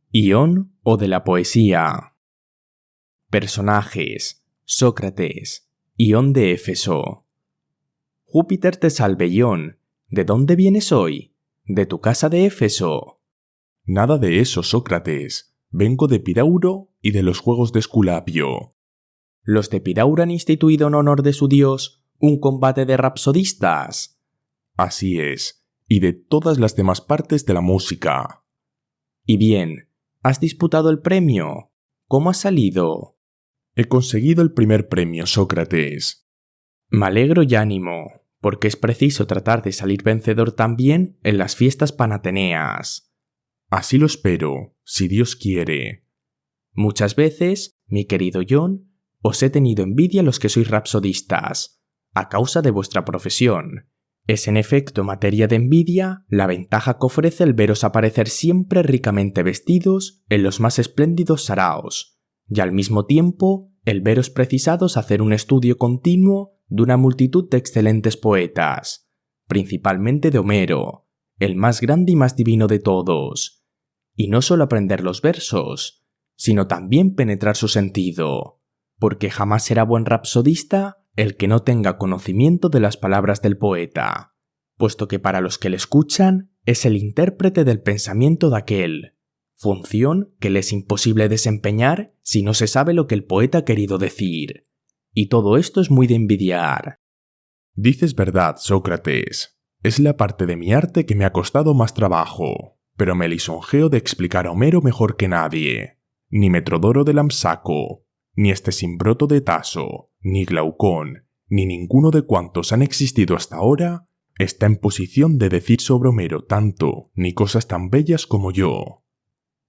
Ión o de la poesía. Personajes: Sócrates, Ión de Éfeso. Júpiter te salve, Ión. ¿De dónde vienes hoy? ¿De tu casa de Éfeso? Nada de eso, Sócrates. Vengo de Pirauro y de los juegos de Esculapio. Los de Pirauro han instituido en honor de su dios un combate de rapsodistas. Así es, y de todas las demás partes de la música. Y bien, ¿has disputado el premio? ¿Cómo has salido? He conseguido el primer premio, Sócrates. Me alegro y ánimo, porque es preciso tratar de salir vencedor también en las fiestas panateneas. Así lo espero, si Dios quiere. Muchas veces, mi querido Ión, os he tenido envidia los que sois rapsodistas, a causa de vuestra profesión. Es en efecto materia de envidia la ventaja que ofrece el veros aparecer siempre ricamente vestidos en los más espléndidos saraos, y al mismo tiempo el veros precisados hacer un estudio continuo de una multitud de excelentes poetas, principalmente de Homero, el más grande y más divino de todos, y no solo aprender los versos, sino también penetrar su sentido, porque jamás será buen rapsodista el que no tenga conocimiento de las palabras del poeta, puesto que para los que le escuchan es el intérprete del pensamiento de aquel, función que le es imposible desempeñar si no se sabe lo que el poeta ha querido decir. Y todo esto es muy de envidiar. Dices verdad, Sócrates. Es la parte de mi arte que me ha costado más trabajo, pero me lisonjeo de explicar a Homero mejor que nadie. Ni Metrodoro de Lampsaco, ni Estesimbroto de Taso, ni Glaucón, ni ninguno de cuantos han existido hasta ahora, está en posición de decir sobre Homero tanto ni cosas tan bellas como yo.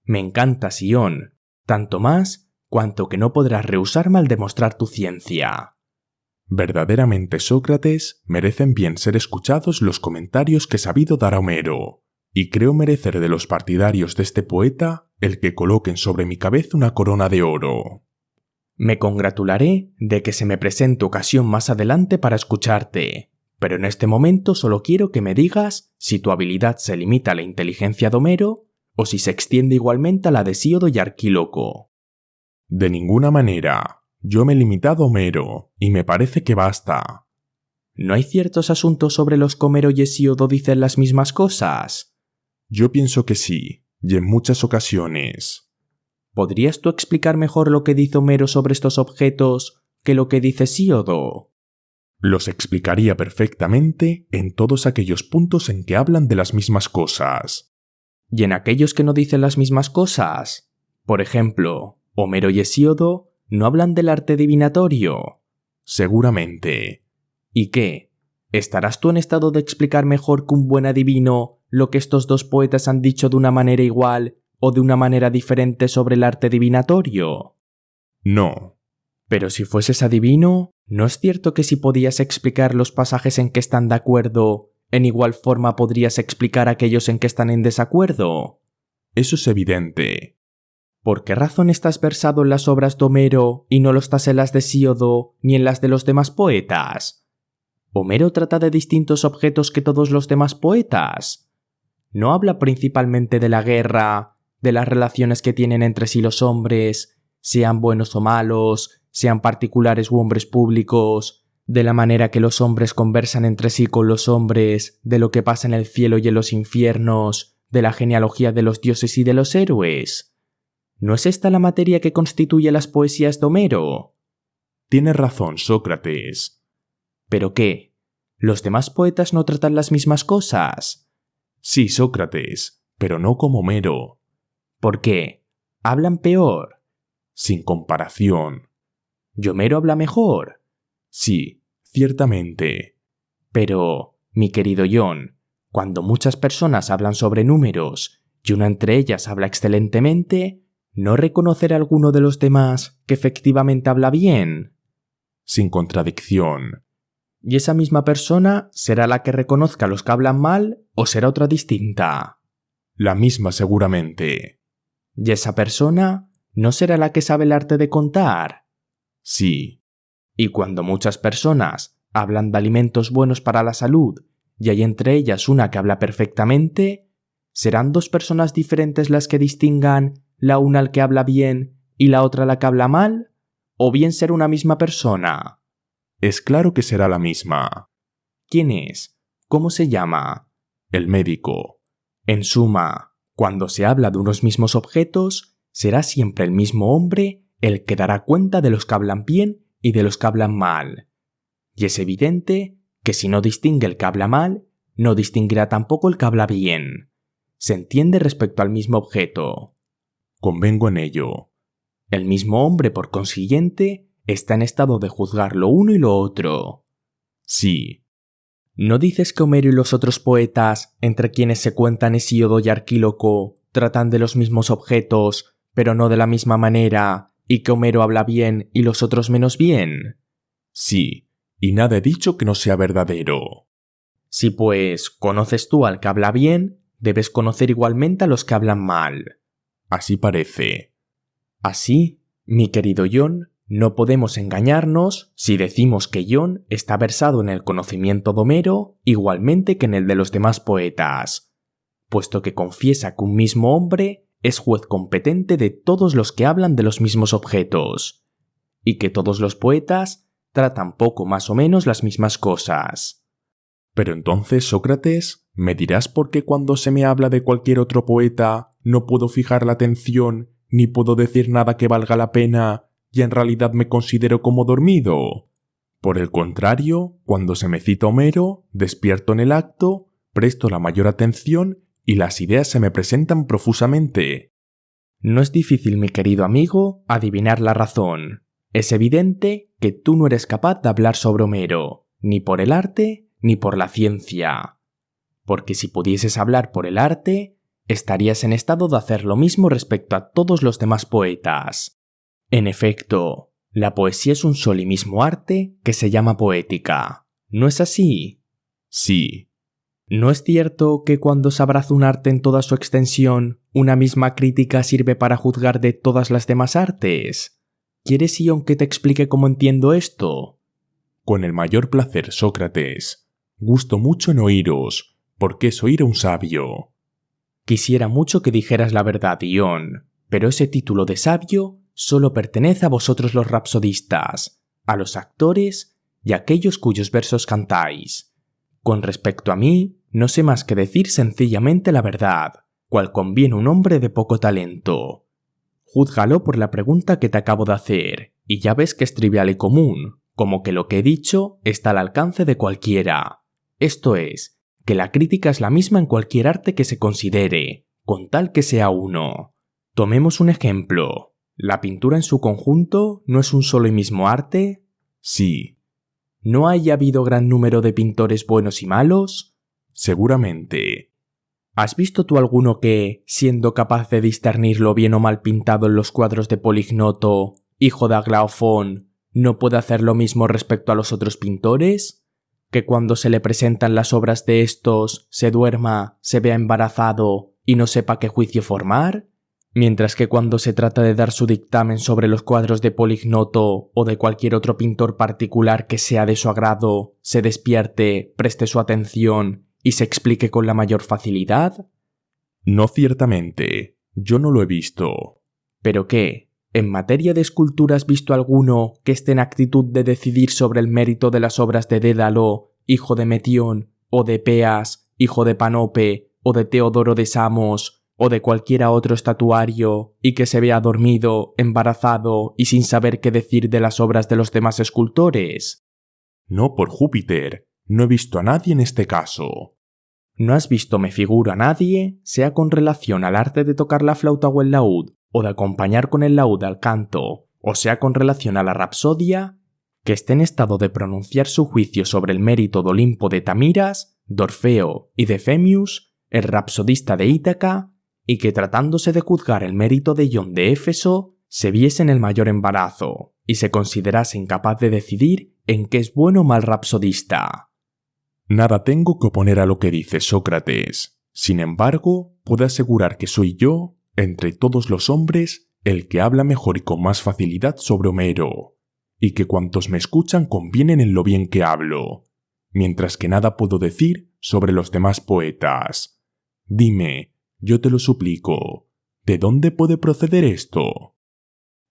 Me encanta, Ión, tanto más cuanto que no podrás rehusarme al demostrar tu ciencia. Verdaderamente, Sócrates, merecen bien ser escuchados los comentarios que he sabido dar a Homero, y creo merecer de los partidarios de este poeta el que coloquen sobre mi cabeza una corona de oro. Me congratularé de que se me presente ocasión más adelante para escucharte, pero en este momento solo quiero que me digas si tu habilidad se limita a la inteligencia de Homero o si se extiende igualmente a la de Hesíodo y Arquíloco. De ninguna manera. Yo me he limitado a Homero, y me parece que basta. ¿No hay ciertos asuntos sobre los que Homero y Hesíodo dicen las mismas cosas? Yo pienso que sí, y en muchas ocasiones. ¿Podrías tú explicar mejor lo que dice Homero sobre estos objetos que lo que dice Hesíodo? Los explicaría perfectamente en todos aquellos puntos en que hablan de las mismas cosas. ¿Y en aquellos que no dicen las mismas cosas? Por ejemplo, Homero y Hesíodo no hablan del arte divinatorio. Seguramente. ¿Y qué? ¿Estarás tú en estado de explicar mejor que un buen adivino lo que estos dos poetas han dicho de una manera igual o de una manera diferente sobre el arte divinatorio? No. Pero si fueses adivino, ¿no es cierto que si podías explicar los pasajes en que están de acuerdo, en igual forma podrías explicar aquellos en que están en desacuerdo? Eso es evidente. ¿Por qué razón estás versado en las obras de Homero y no lo estás en las de Hesíodo ni en las de los demás poetas? ¿Homero trata de distintos objetos que todos los demás poetas? ¿No habla principalmente de la guerra, de las relaciones que tienen entre sí los hombres, sean buenos o malos, sean particulares u hombres públicos, de la manera que los hombres conversan entre sí con los hombres, de lo que pasa en el cielo y en los infiernos, de la genealogía de los dioses y de los héroes? ¿No es esta la materia que constituye las poesías de Homero? Tienes razón, Sócrates. ¿Pero qué? ¿Los demás poetas no tratan las mismas cosas? Sí, Sócrates, pero no como Homero. ¿Por qué? ¿Hablan peor? Sin comparación. ¿Y Homero habla mejor? Sí, ciertamente. Pero, mi querido Ión, cuando muchas personas hablan sobre números y una entre ellas habla excelentemente, ¿no reconocerá alguno de los demás que efectivamente habla bien? Sin contradicción. ¿Y esa misma persona será la que reconozca a los que hablan mal o será otra distinta? La misma seguramente. ¿Y esa persona no será la que sabe el arte de contar? Sí. Y cuando muchas personas hablan de alimentos buenos para la salud y hay entre ellas una que habla perfectamente, ¿serán dos personas diferentes las que distingan la una al que habla bien y la otra la que habla mal? ¿O bien ser una misma persona? Es claro que será la misma. ¿Quién es? ¿Cómo se llama? El médico. En suma, cuando se habla de unos mismos objetos, será siempre el mismo hombre el que dará cuenta de los que hablan bien y de los que hablan mal. Y es evidente que si no distingue el que habla mal, no distinguirá tampoco el que habla bien. Se entiende respecto al mismo objeto. Convengo en ello. El mismo hombre, por consiguiente, está en estado de juzgar lo uno y lo otro. Sí. ¿No dices que Homero y los otros poetas, entre quienes se cuentan Hesíodo y Arquíloco, tratan de los mismos objetos, pero no de la misma manera, y que Homero habla bien y los otros menos bien? Sí, y nada he dicho que no sea verdadero. Si pues conoces tú al que habla bien, debes conocer igualmente a los que hablan mal. Así parece. Así, mi querido John, no podemos engañarnos si decimos que John está versado en el conocimiento de Homero igualmente que en el de los demás poetas, puesto que confiesa que un mismo hombre es juez competente de todos los que hablan de los mismos objetos, y que todos los poetas tratan poco más o menos las mismas cosas. Pero entonces, Sócrates, ¿me dirás por qué cuando se me habla de cualquier otro poeta no puedo fijar la atención ni puedo decir nada que valga la pena y en realidad me considero como dormido? Por el contrario, cuando se me cita Homero, despierto en el acto, presto la mayor atención y las ideas se me presentan profusamente. No es difícil, mi querido amigo, adivinar la razón. Es evidente que tú no eres capaz de hablar sobre Homero, ni por el arte ni por la ciencia. Porque si pudieses hablar por el arte, estarías en estado de hacer lo mismo respecto a todos los demás poetas. En efecto, la poesía es un solo y mismo arte que se llama poética. ¿No es así? Sí. ¿No es cierto que cuando se abraza un arte en toda su extensión, una misma crítica sirve para juzgar de todas las demás artes? ¿Quieres, Ion, que te explique cómo entiendo esto? Con el mayor placer, Sócrates. Gusto mucho en oíros, porque es oír a un sabio. Quisiera mucho que dijeras la verdad, Ion, pero ese título de sabio solo pertenece a vosotros los rapsodistas, a los actores y a aquellos cuyos versos cantáis. Con respecto a mí, no sé más que decir sencillamente la verdad, cual conviene un hombre de poco talento. Júzgalo por la pregunta que te acabo de hacer, y ya ves que es trivial y común, como que lo que he dicho está al alcance de cualquiera. Esto es, que la crítica es la misma en cualquier arte que se considere, con tal que sea uno. Tomemos un ejemplo. ¿La pintura en su conjunto no es un solo y mismo arte? Sí. ¿No haya habido gran número de pintores buenos y malos? Seguramente. ¿Has visto tú alguno que, siendo capaz de discernir lo bien o mal pintado en los cuadros de Polignoto, hijo de Aglaofón, no puede hacer lo mismo respecto a los otros pintores? ¿Que cuando se le presentan las obras de estos, se duerma, se vea embarazado y no sepa qué juicio formar? Mientras que cuando se trata de dar su dictamen sobre los cuadros de Polignoto o de cualquier otro pintor particular que sea de su agrado, se despierte, preste su atención y se explique con la mayor facilidad? No ciertamente. Yo no lo he visto. ¿Pero qué? ¿En materia de escultura has visto alguno que esté en actitud de decidir sobre el mérito de las obras de Dédalo, hijo de Metión, o de Peas, hijo de Panope, o de Teodoro de Samos, o de cualquiera otro estatuario, y que se vea dormido, embarazado y sin saber qué decir de las obras de los demás escultores? No, por Júpiter. No he visto a nadie en este caso. ¿No has visto, me figuro, a nadie, sea con relación al arte de tocar la flauta o el laúd, o de acompañar con el laúd al canto, o sea con relación a la rapsodia, que esté en estado de pronunciar su juicio sobre el mérito de Olimpo de Tamiras, de Orfeo y de Femius, el rapsodista de Ítaca, y que tratándose de juzgar el mérito de Ion de Éfeso, se viese en el mayor embarazo, y se considerase incapaz de decidir en qué es bueno o mal rapsodista? Nada tengo que oponer a lo que dice Sócrates. Sin embargo, puedo asegurar que soy yo, entre todos los hombres, el que habla mejor y con más facilidad sobre Homero, y que cuantos me escuchan convienen en lo bien que hablo, mientras que nada puedo decir sobre los demás poetas. Dime, yo te lo suplico, ¿De dónde puede proceder esto?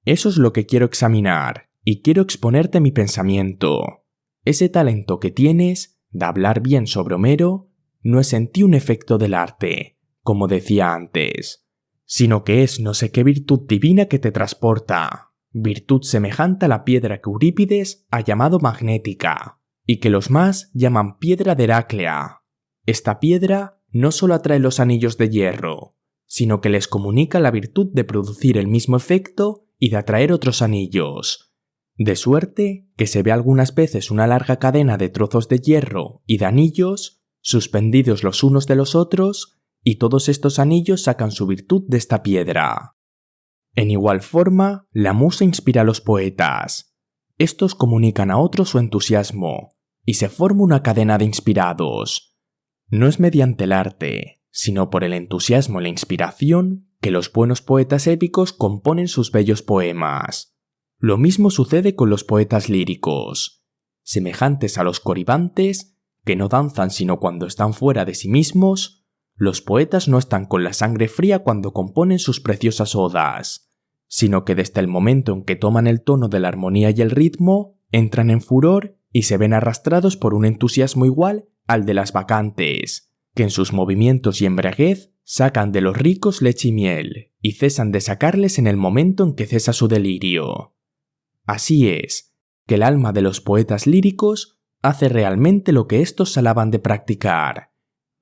Eso es lo que quiero examinar, y quiero exponerte mi pensamiento. Ese talento que tienes de hablar bien sobre Homero no es en ti un efecto del arte, como decía antes, sino que es no sé qué virtud divina que te transporta, virtud semejante a la piedra que Eurípides ha llamado magnética, y que los más llaman piedra de Heráclea. Esta piedra no solo atrae los anillos de hierro, sino que les comunica la virtud de producir el mismo efecto y de atraer otros anillos. De suerte que se ve algunas veces una larga cadena de trozos de hierro y de anillos suspendidos los unos de los otros, y todos estos anillos sacan su virtud de esta piedra. En igual forma, la musa inspira a los poetas. Estos comunican a otros su entusiasmo, y se forma una cadena de inspirados. No es mediante el arte, sino por el entusiasmo y la inspiración que los buenos poetas épicos componen sus bellos poemas. Lo mismo sucede con los poetas líricos, semejantes a los coribantes, que no danzan sino cuando están fuera de sí mismos. Los poetas no están con la sangre fría cuando componen sus preciosas odas, sino que desde el momento en que toman el tono de la armonía y el ritmo, entran en furor y se ven arrastrados por un entusiasmo igual al de las bacantes, que en sus movimientos y embriaguez sacan de los ricos leche y miel, y cesan de sacarles en el momento en que cesa su delirio. Así es, que el alma de los poetas líricos hace realmente lo que éstos se alaban de practicar.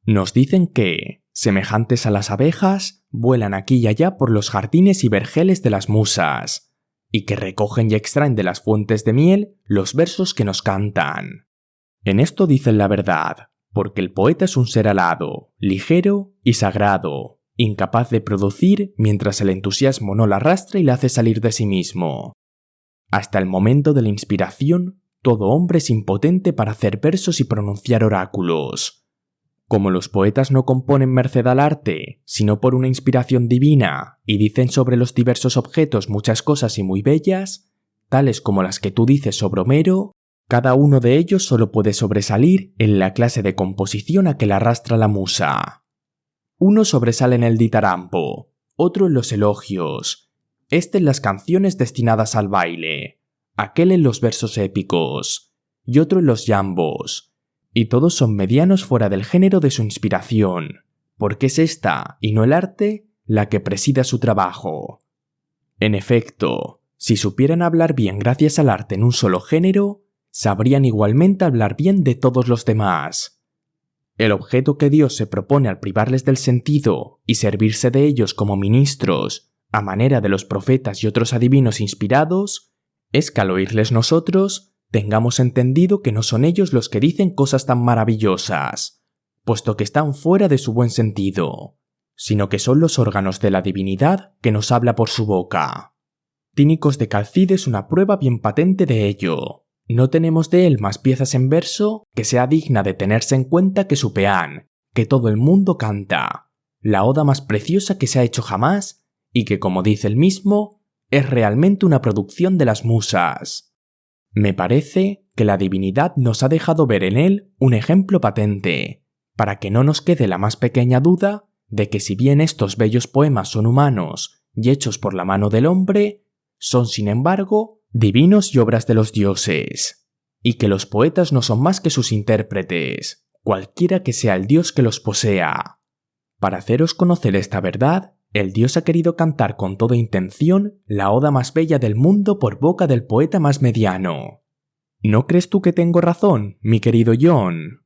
Nos dicen que, semejantes a las abejas, vuelan aquí y allá por los jardines y vergeles de las musas, y que recogen y extraen de las fuentes de miel los versos que nos cantan. En esto dicen la verdad, porque el poeta es un ser alado, ligero y sagrado, incapaz de producir mientras el entusiasmo no la arrastra y la hace salir de sí mismo. Hasta el momento de la inspiración, todo hombre es impotente para hacer versos y pronunciar oráculos. Como los poetas no componen merced al arte, sino por una inspiración divina, y dicen sobre los diversos objetos muchas cosas y muy bellas, tales como las que tú dices sobre Homero, cada uno de ellos solo puede sobresalir en la clase de composición a que la arrastra la musa. Uno sobresale en el ditarambo, otro en los elogios, este en las canciones destinadas al baile, aquel en los versos épicos, y otro en los yambos, y todos son medianos fuera del género de su inspiración, porque es esta, y no el arte, la que presida su trabajo. En efecto, si supieran hablar bien gracias al arte en un solo género, sabrían igualmente hablar bien de todos los demás. El objeto que Dios se propone al privarles del sentido y servirse de ellos como ministros, a manera de los profetas y otros adivinos inspirados, es que al oírles nosotros, tengamos entendido que no son ellos los que dicen cosas tan maravillosas, puesto que están fuera de su buen sentido, sino que son los órganos de la divinidad que nos habla por su boca. Tínicos de Calcide es una prueba bien patente de ello. No tenemos de él más piezas en verso que sea digna de tenerse en cuenta que su peán, que todo el mundo canta, la oda más preciosa que se ha hecho jamás, y que, como dice él mismo, es realmente una producción de las musas. Me parece que la divinidad nos ha dejado ver en él un ejemplo patente, para que no nos quede la más pequeña duda de que si bien estos bellos poemas son humanos y hechos por la mano del hombre, son sin embargo divinos y obras de los dioses, y que los poetas no son más que sus intérpretes, cualquiera que sea el dios que los posea. Para haceros conocer esta verdad, el dios ha querido cantar con toda intención la oda más bella del mundo por boca del poeta más mediano. ¿No crees tú que tengo razón, mi querido John?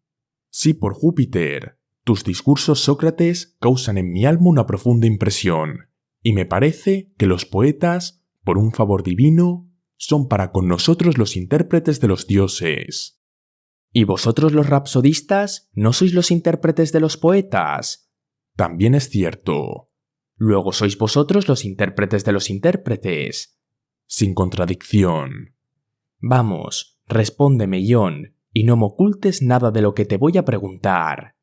Sí, por Júpiter. Tus discursos, Sócrates, causan en mi alma una profunda impresión, y me parece que los poetas, por un favor divino, son para con nosotros los intérpretes de los dioses. ¿Y vosotros los rapsodistas no sois los intérpretes de los poetas? También es cierto. Luego sois vosotros los intérpretes de los intérpretes. Sin contradicción. Vamos, respóndeme, John, y no me ocultes nada de lo que te voy a preguntar.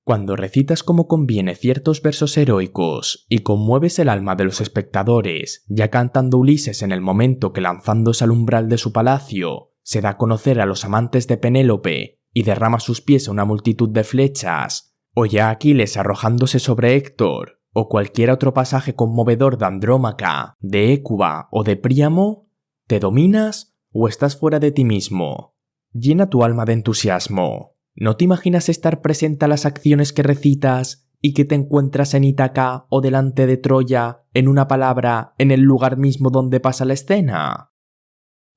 Cuando recitas como conviene ciertos versos heroicos y conmueves el alma de los espectadores, ya cantando Ulises en el momento que lanzándose al umbral de su palacio, se da a conocer a los amantes de Penélope y derrama a sus pies a una multitud de flechas, o ya Aquiles arrojándose sobre Héctor, o cualquier otro pasaje conmovedor de Andrómaca, de Hécuba o de Príamo, ¿te dominas o estás fuera de ti mismo? Llena tu alma de entusiasmo. ¿No te imaginas estar presente a las acciones que recitas y que te encuentras en Ítaca o delante de Troya, en una palabra, en el lugar mismo donde pasa la escena?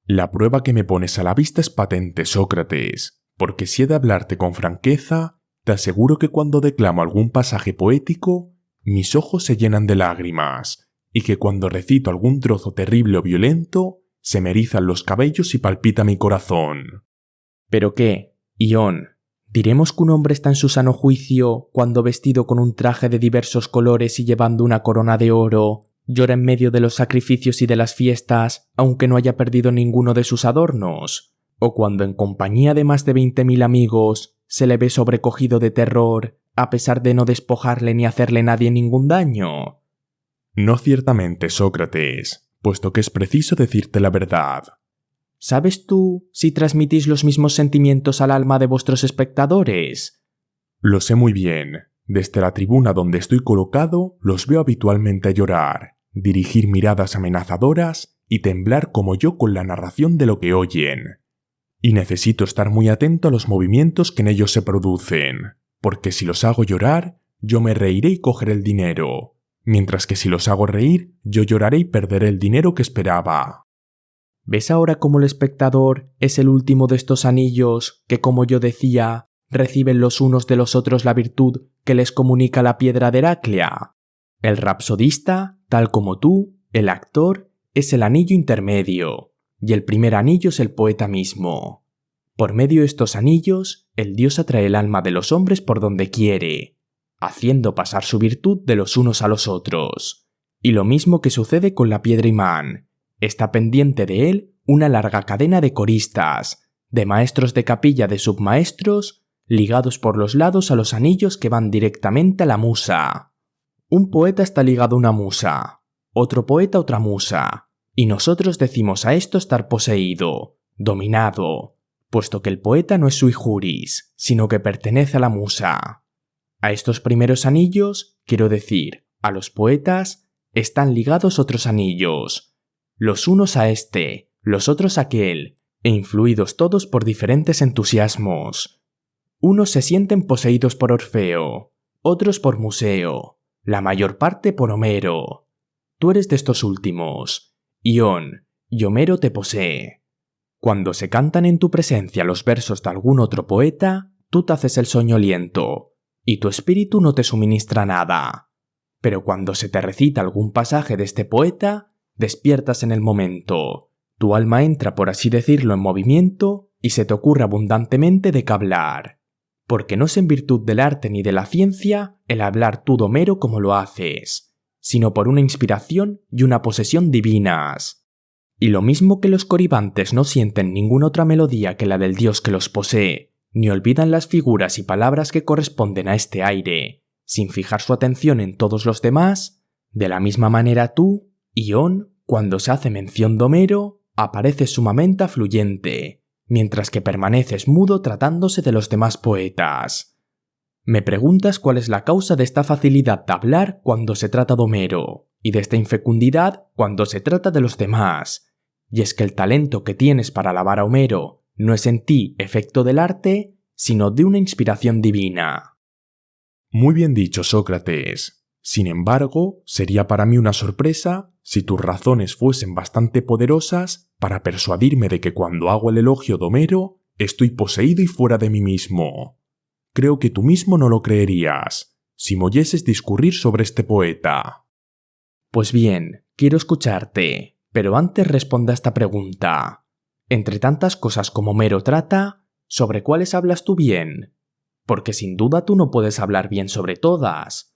La prueba que me pones a la vista es patente, Sócrates, porque si he de hablarte con franqueza, te aseguro que cuando declamo algún pasaje poético, mis ojos se llenan de lágrimas, y que cuando recito algún trozo terrible o violento, se me erizan los cabellos y palpita mi corazón. ¿Pero qué, Ión? ¿Diremos que un hombre está en su sano juicio cuando vestido con un traje de diversos colores y llevando una corona de oro, llora en medio de los sacrificios y de las fiestas, aunque no haya perdido ninguno de sus adornos? ¿O cuando en compañía de más de 20.000 amigos se le ve sobrecogido de terror, a pesar de no despojarle ni hacerle a nadie ningún daño? No ciertamente, Sócrates, puesto que es preciso decirte la verdad. ¿Sabes tú si transmitís los mismos sentimientos al alma de vuestros espectadores? Lo sé muy bien. Desde la tribuna donde estoy colocado, los veo habitualmente llorar, dirigir miradas amenazadoras y temblar como yo con la narración de lo que oyen. Y necesito estar muy atento a los movimientos que en ellos se producen, porque si los hago llorar, yo me reiré y cogeré el dinero, mientras que si los hago reír, yo lloraré y perderé el dinero que esperaba. ¿Ves ahora cómo el espectador es el último de estos anillos que, como yo decía, reciben los unos de los otros la virtud que les comunica la piedra de Heraclea? El rapsodista, tal como tú, el actor, es el anillo intermedio, y el primer anillo es el poeta mismo. Por medio de estos anillos, el dios atrae el alma de los hombres por donde quiere, haciendo pasar su virtud de los unos a los otros. Y lo mismo que sucede con la piedra imán. Está pendiente de él una larga cadena de coristas, de maestros de capilla de submaestros, ligados por los lados a los anillos que van directamente a la musa. Un poeta está ligado a una musa, otro poeta a otra musa, y nosotros decimos a esto estar poseído, dominado, puesto que el poeta no es sui juris, sino que pertenece a la musa. A estos primeros anillos, quiero decir, a los poetas, están ligados otros anillos, los unos a este, los otros a aquel, e influidos todos por diferentes entusiasmos. Unos se sienten poseídos por Orfeo, otros por Museo, la mayor parte por Homero. Tú eres de estos últimos, Ión, y Homero te posee. Cuando se cantan en tu presencia los versos de algún otro poeta, tú te haces el soñoliento, y tu espíritu no te suministra nada. Pero cuando se te recita algún pasaje de este poeta, despiertas en el momento, tu alma entra, por así decirlo, en movimiento y se te ocurre abundantemente de qué hablar. Porque no es en virtud del arte ni de la ciencia el hablar tú de Homero como lo haces, sino por una inspiración y una posesión divinas. Y lo mismo que los coribantes no sienten ninguna otra melodía que la del dios que los posee, ni olvidan las figuras y palabras que corresponden a este aire, sin fijar su atención en todos los demás, de la misma manera tú, Ión, cuando se hace mención de Homero, aparece sumamente afluyente, mientras que permaneces mudo tratándose de los demás poetas. Me preguntas cuál es la causa de esta facilidad de hablar cuando se trata de Homero, y de esta infecundidad cuando se trata de los demás. Y es que el talento que tienes para alabar a Homero no es en ti efecto del arte, sino de una inspiración divina. Muy bien dicho, Sócrates. Sin embargo, sería para mí una sorpresa si tus razones fuesen bastante poderosas para persuadirme de que cuando hago el elogio de Homero, estoy poseído y fuera de mí mismo. Creo que tú mismo no lo creerías, si me oyeses discurrir sobre este poeta. Pues bien, quiero escucharte, pero antes responda a esta pregunta. Entre tantas cosas como Homero trata, ¿sobre cuáles hablas tú bien? Porque sin duda tú no puedes hablar bien sobre todas.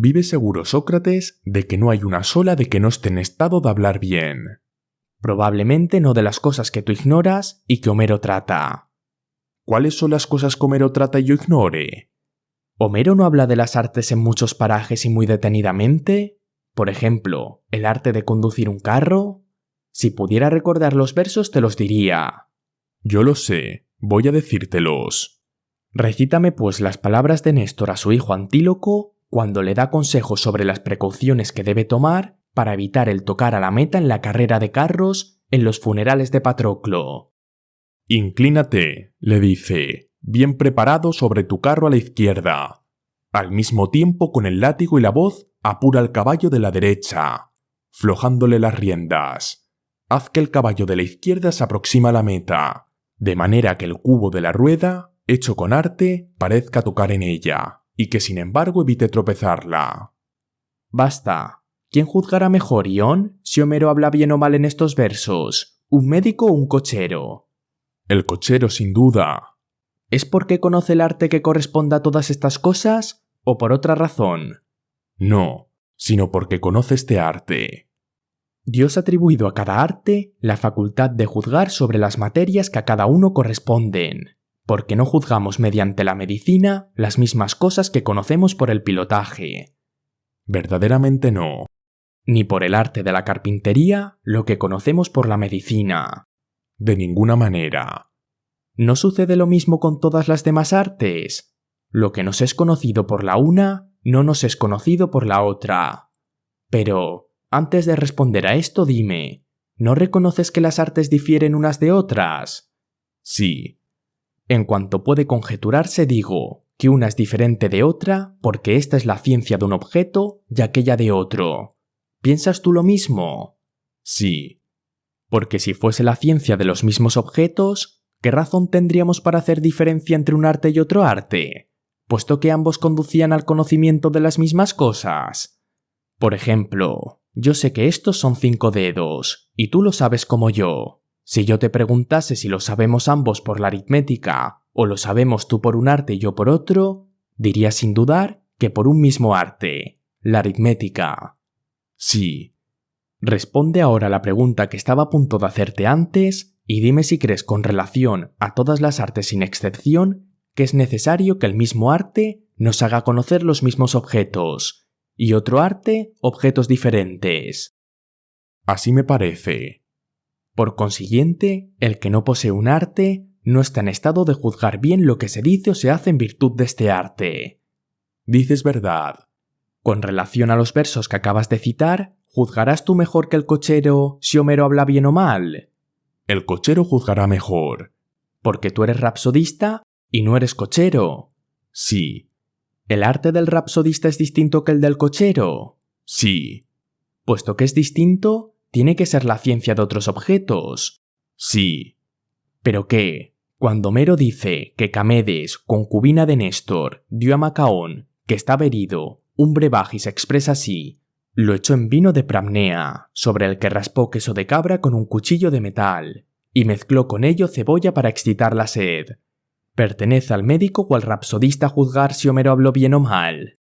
Vive seguro, Sócrates, de que no hay una sola de que no esté en estado de hablar bien. Probablemente no de las cosas que tú ignoras y que Homero trata. ¿Cuáles son las cosas que Homero trata y yo ignore? ¿Homero no habla de las artes en muchos parajes y muy detenidamente? Por ejemplo, el arte de conducir un carro. Si pudiera recordar los versos te los diría. Yo lo sé, voy a decírtelos. Recítame pues las palabras de Néstor a su hijo Antíloco cuando le da consejos sobre las precauciones que debe tomar para evitar el tocar a la meta en la carrera de carros en los funerales de Patroclo. Inclínate, le dice, bien preparado sobre tu carro a la izquierda. Al mismo tiempo, con el látigo y la voz, apura al caballo de la derecha, flojándole las riendas. Haz que el caballo de la izquierda se aproxime a la meta, de manera que el cubo de la rueda, hecho con arte, parezca tocar en ella, y que sin embargo evite tropezarla. Basta. ¿Quién juzgará mejor, Ion, si Homero habla bien o mal en estos versos? ¿Un médico o un cochero? El cochero, sin duda. ¿Es porque conoce el arte que corresponde a todas estas cosas o por otra razón? No, sino porque conoce este arte. Dios ha atribuido a cada arte la facultad de juzgar sobre las materias que a cada uno corresponden, porque no juzgamos mediante la medicina las mismas cosas que conocemos por el pilotaje. Verdaderamente no. Ni por el arte de la carpintería lo que conocemos por la medicina. De ninguna manera. ¿No sucede lo mismo con todas las demás artes? Lo que nos es conocido por la una, no nos es conocido por la otra. Pero, antes de responder a esto, dime, ¿no reconoces que las artes difieren unas de otras? Sí. En cuanto puede conjeturarse, digo que una es diferente de otra porque esta es la ciencia de un objeto y aquella de otro. ¿Piensas tú lo mismo? Sí. Porque si fuese la ciencia de los mismos objetos, ¿qué razón tendríamos para hacer diferencia entre un arte y otro arte? Puesto que ambos conducían al conocimiento de las mismas cosas. Por ejemplo, yo sé que estos son 5 dedos, y tú lo sabes como yo. Si yo te preguntase si lo sabemos ambos por la aritmética, o lo sabemos tú por un arte y yo por otro, dirías sin dudar que por un mismo arte, la aritmética. Sí. Responde ahora a la pregunta que estaba a punto de hacerte antes y dime si crees con relación a todas las artes sin excepción que es necesario que el mismo arte nos haga conocer los mismos objetos y otro arte objetos diferentes. Así me parece. Por consiguiente, el que no posee un arte no está en estado de juzgar bien lo que se dice o se hace en virtud de este arte. Dices verdad. Con relación a los versos que acabas de citar, ¿juzgarás tú mejor que el cochero si Homero habla bien o mal? El cochero juzgará mejor. Porque tú eres rapsodista y no eres cochero. Sí. ¿El arte del rapsodista es distinto que el del cochero? Sí. Puesto que es distinto, tiene que ser la ciencia de otros objetos. Sí. ¿Pero qué? Cuando Homero dice que Camedes, concubina de Néstor, dio a Macaón, que estaba herido, un brebaje y se expresa así, lo echó en vino de Pramnea, sobre el que raspó queso de cabra con un cuchillo de metal, y mezcló con ello cebolla para excitar la sed. ¿Pertenece al médico o al rapsodista juzgar si Homero habló bien o mal?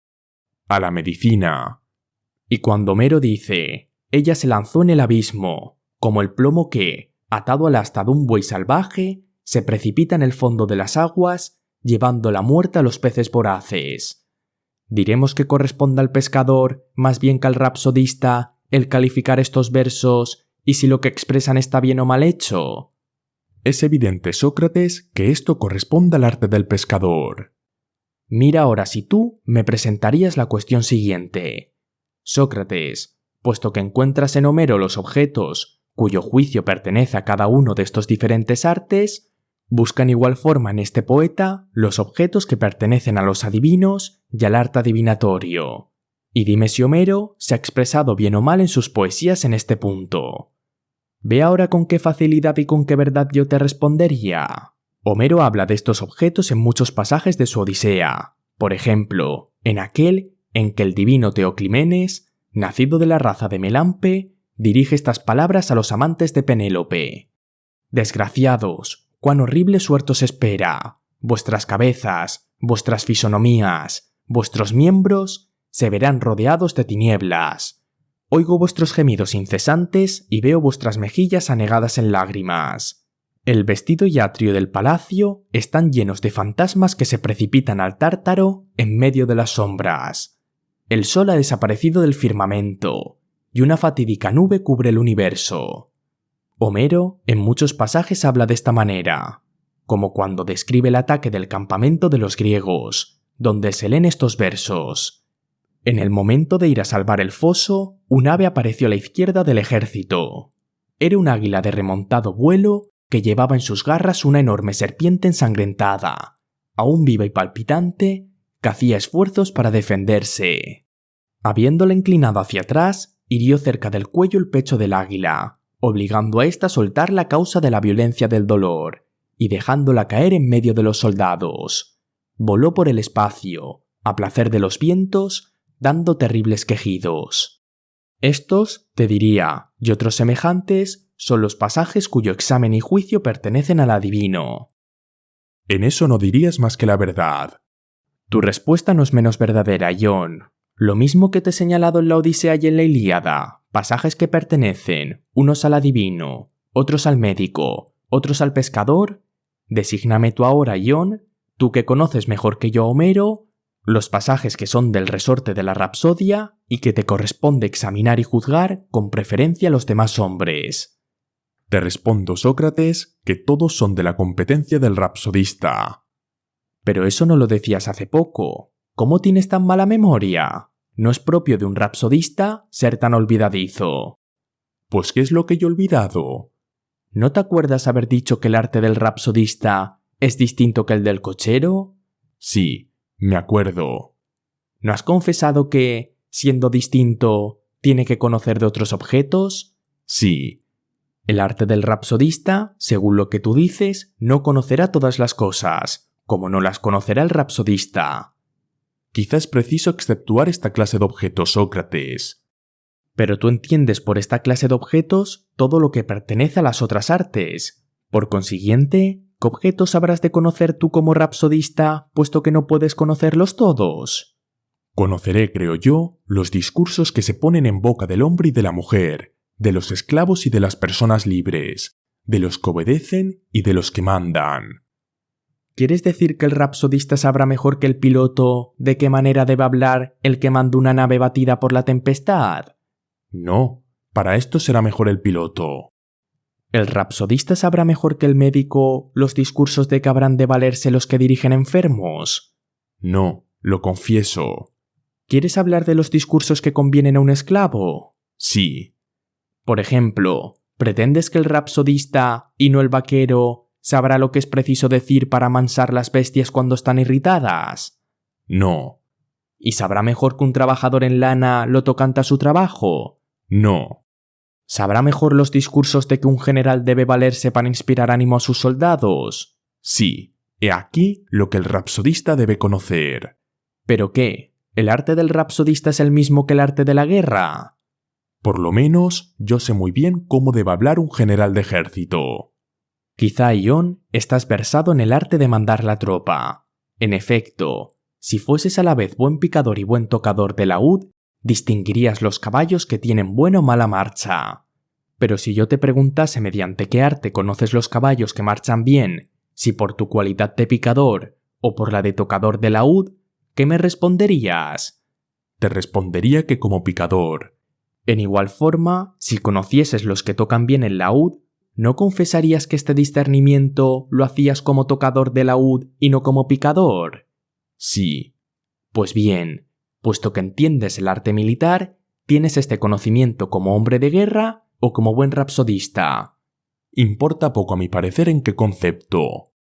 A la medicina. Y cuando Homero dice, ella se lanzó en el abismo, como el plomo que, atado al asta de un buey salvaje, se precipita en el fondo de las aguas, llevando la muerte a los peces voraces. ¿Diremos que corresponde al pescador, más bien que al rapsodista, el calificar estos versos y si lo que expresan está bien o mal hecho? Es evidente, Sócrates, que esto corresponde al arte del pescador. Mira ahora si tú me presentarías la cuestión siguiente. Sócrates, puesto que encuentras en Homero los objetos cuyo juicio pertenece a cada uno de estos diferentes artes, busca en igual forma en este poeta los objetos que pertenecen a los adivinos y al arte adivinatorio. Y dime si Homero se ha expresado bien o mal en sus poesías en este punto. Ve ahora con qué facilidad y con qué verdad yo te respondería. Homero habla de estos objetos en muchos pasajes de su Odisea. Por ejemplo, en aquel en que el divino Teoclimenes, nacido de la raza de Melampe, dirige estas palabras a los amantes de Penélope. Desgraciados, cuán horrible suerte os espera. Vuestras cabezas, vuestras fisonomías, vuestros miembros se verán rodeados de tinieblas. Oigo vuestros gemidos incesantes y veo vuestras mejillas anegadas en lágrimas. El vestido y atrio del palacio están llenos de fantasmas que se precipitan al Tártaro en medio de las sombras. El sol ha desaparecido del firmamento y una fatídica nube cubre el universo. Homero en muchos pasajes habla de esta manera, como cuando describe el ataque del campamento de los griegos, donde se leen estos versos. En el momento de ir a salvar el foso, un ave apareció a la izquierda del ejército. Era un águila de remontado vuelo que llevaba en sus garras una enorme serpiente ensangrentada, aún viva y palpitante, que hacía esfuerzos para defenderse. Habiéndola inclinado hacia atrás, hirió cerca del cuello el pecho del águila, obligando a ésta a soltar la causa de la violencia del dolor, y dejándola caer en medio de los soldados. Voló por el espacio, a placer de los vientos, dando terribles quejidos. Estos, te diría, y otros semejantes, son los pasajes cuyo examen y juicio pertenecen al adivino. En eso no dirías más que la verdad. Tu respuesta no es menos verdadera, John. Lo mismo que te he señalado en la Odisea y en la Ilíada, pasajes que pertenecen, unos al adivino, otros al médico, otros al pescador. Desígname tú ahora, John, tú que conoces mejor que yo a Homero, los pasajes que son del resorte de la Rapsodia y que te corresponde examinar y juzgar con preferencia a los demás hombres. Te respondo, Sócrates, que todos son de la competencia del rapsodista. Pero eso no lo decías hace poco. ¿Cómo tienes tan mala memoria? No es propio de un rapsodista ser tan olvidadizo. Pues ¿qué es lo que yo he olvidado? ¿No te acuerdas haber dicho que el arte del rapsodista es distinto que el del cochero? Sí, me acuerdo. ¿No has confesado que, siendo distinto, tiene que conocer de otros objetos? Sí. El arte del rapsodista, según lo que tú dices, no conocerá todas las cosas, como no las conocerá el rapsodista. Quizá es preciso exceptuar esta clase de objetos, Sócrates. Pero tú entiendes por esta clase de objetos todo lo que pertenece a las otras artes. Por consiguiente, ¿qué objetos habrás de conocer tú como rapsodista, puesto que no puedes conocerlos todos? Conoceré, creo yo, los discursos que se ponen en boca del hombre y de la mujer, de los esclavos y de las personas libres, de los que obedecen y de los que mandan. ¿Quieres decir que el rapsodista sabrá mejor que el piloto de qué manera debe hablar el que manda una nave batida por la tempestad? No, para esto será mejor el piloto. ¿El rapsodista sabrá mejor que el médico los discursos de que habrán de valerse los que dirigen enfermos? No, lo confieso. ¿Quieres hablar de los discursos que convienen a un esclavo? Sí. Por ejemplo, ¿pretendes que el rapsodista, y no el vaquero, sabrá lo que es preciso decir para amansar las bestias cuando están irritadas? No. ¿Y sabrá mejor que un trabajador en lana lo tocante a su trabajo? No. ¿Sabrá mejor los discursos de que un general debe valerse para inspirar ánimo a sus soldados? Sí. He aquí lo que el rapsodista debe conocer. ¿Pero qué? ¿El arte del rapsodista es el mismo que el arte de la guerra? Por lo menos, yo sé muy bien cómo debe hablar un general de ejército. Quizá, Ion, estás versado en el arte de mandar la tropa. En efecto, si fueses a la vez buen picador y buen tocador de laúd, distinguirías los caballos que tienen buena o mala marcha. Pero si yo te preguntase mediante qué arte conoces los caballos que marchan bien, si por tu cualidad de picador o por la de tocador de laúd, ¿qué me responderías? Te respondería que como picador. En igual forma, si conocieses los que tocan bien el laúd, ¿no confesarías que este discernimiento lo hacías como tocador de laúd y no como picador? Sí. Pues bien, puesto que entiendes el arte militar, tienes este conocimiento como hombre de guerra o como buen rapsodista. Importa poco a mi parecer en qué concepto.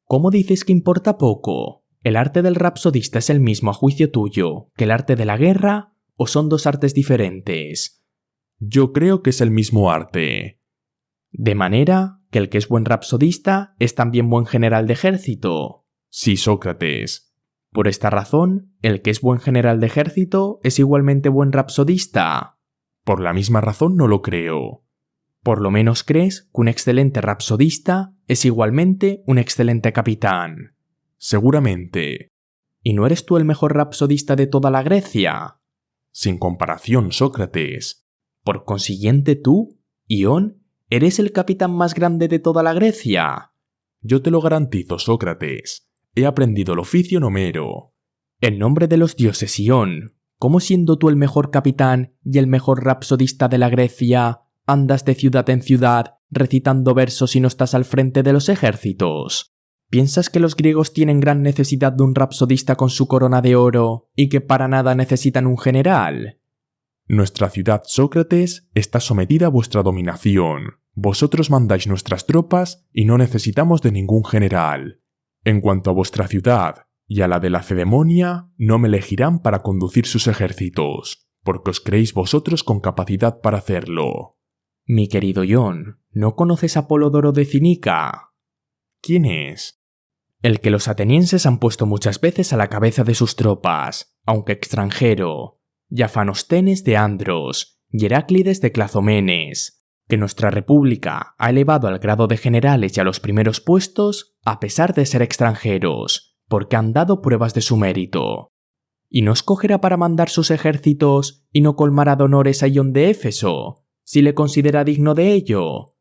¿Cómo dices que importa poco? ¿El arte del rapsodista es el mismo a juicio tuyo que el arte de la guerra o son dos artes diferentes? Yo creo que es el mismo arte. ¿De manera que el que es buen rapsodista es también buen general de ejército? Sí, Sócrates. Por esta razón, el que es buen general de ejército es igualmente buen rapsodista. Por la misma razón no lo creo. Por lo menos crees que un excelente rapsodista es igualmente un excelente capitán. Seguramente. ¿Y no eres tú el mejor rapsodista de toda la Grecia? Sin comparación, Sócrates. Por consiguiente tú, Ion, eres el capitán más grande de toda la Grecia. Yo te lo garantizo, Sócrates. He aprendido el oficio en Homero. En nombre de los dioses, Ion, ¿cómo siendo tú el mejor capitán y el mejor rapsodista de la Grecia, andas de ciudad en ciudad recitando versos y no estás al frente de los ejércitos? ¿Piensas que los griegos tienen gran necesidad de un rapsodista con su corona de oro y que para nada necesitan un general? Nuestra ciudad, Sócrates, está sometida a vuestra dominación. Vosotros mandáis nuestras tropas y no necesitamos de ningún general. En cuanto a vuestra ciudad y a la de Lacedemonia, no me elegirán para conducir sus ejércitos, porque os creéis vosotros con capacidad para hacerlo. Mi querido Ion, ¿no conoces a Polodoro de Cinica? ¿Quién es? El que los atenienses han puesto muchas veces a la cabeza de sus tropas, aunque extranjero, y a Fanóstenes de Andros y Heráclides de Clazomenes, que nuestra república ha elevado al grado de generales y a los primeros puestos a pesar de ser extranjeros, porque han dado pruebas de su mérito. ¿Y no escogerá para mandar sus ejércitos y no colmará de honores a Ion de Éfeso, si le considera digno de ello?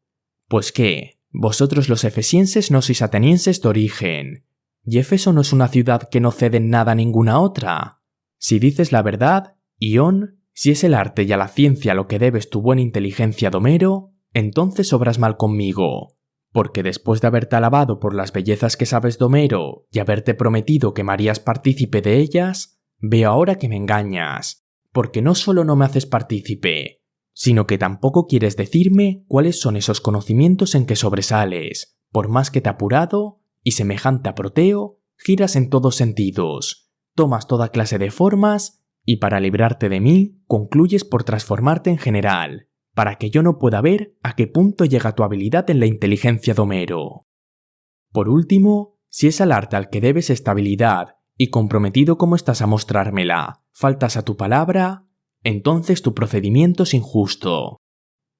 Pues qué, vosotros los efesienses no sois atenienses de origen, y Éfeso no es una ciudad que no cede en nada a ninguna otra. Si dices la verdad, Ion, si es el arte y a la ciencia lo que debes tu buena inteligencia de Homero, entonces obras mal conmigo, porque después de haberte alabado por las bellezas que sabes de Homero y haberte prometido que me harías partícipe de ellas, veo ahora que me engañas, porque no solo no me haces partícipe, sino que tampoco quieres decirme cuáles son esos conocimientos en que sobresales, por más que te apurado y semejante a Proteo, giras en todos sentidos, tomas toda clase de formas y para librarte de mí concluyes por transformarte en general, para que yo no pueda ver a qué punto llega tu habilidad en la inteligencia de Homero. Por último, si es al arte al que debes estabilidad y comprometido como estás a mostrármela, faltas a tu palabra, entonces tu procedimiento es injusto.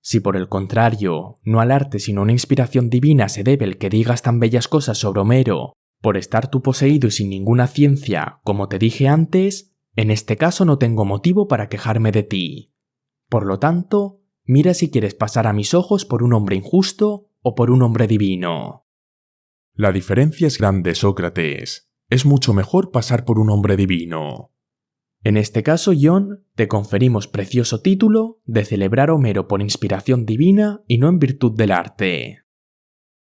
Si por el contrario, no al arte sino a una inspiración divina se debe el que digas tan bellas cosas sobre Homero, por estar tú poseído y sin ninguna ciencia, como te dije antes, en este caso no tengo motivo para quejarme de ti. Por lo tanto, mira si quieres pasar a mis ojos por un hombre injusto o por un hombre divino. La diferencia es grande, Sócrates. Es mucho mejor pasar por un hombre divino. En este caso, Ion, te conferimos precioso título de celebrar a Homero por inspiración divina y no en virtud del arte.